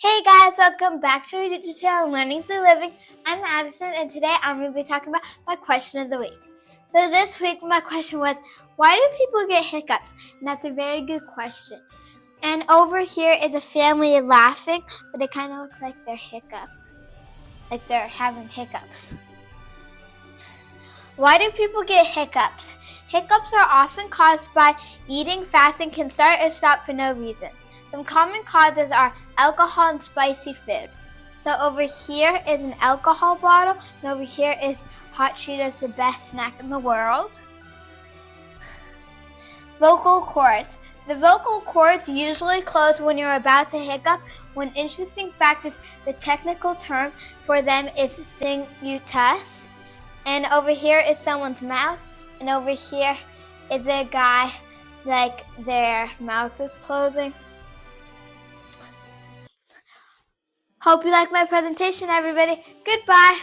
Hey guys, welcome back to our YouTube channel, Learning Through Living. I'm Addison, and today I'm going to be talking about my question of the week. So this week, my question was, why do people get hiccups? And that's a very good question. And over here is a family laughing, but it kind of looks like they're having hiccups. Why do people get hiccups? Hiccups are often caused by eating fast and can start or stop for no reason. Some common causes are alcohol and spicy food. So over here is an alcohol bottle, and over here is hot Cheetos, the best snack in the world. Vocal cords. The vocal cords usually close when you're about to hiccup. One interesting fact is the technical term for them is sinusitis. And over here is someone's mouth, and over here is a guy, like their mouth is closing. Hope you like my presentation, everybody. Goodbye.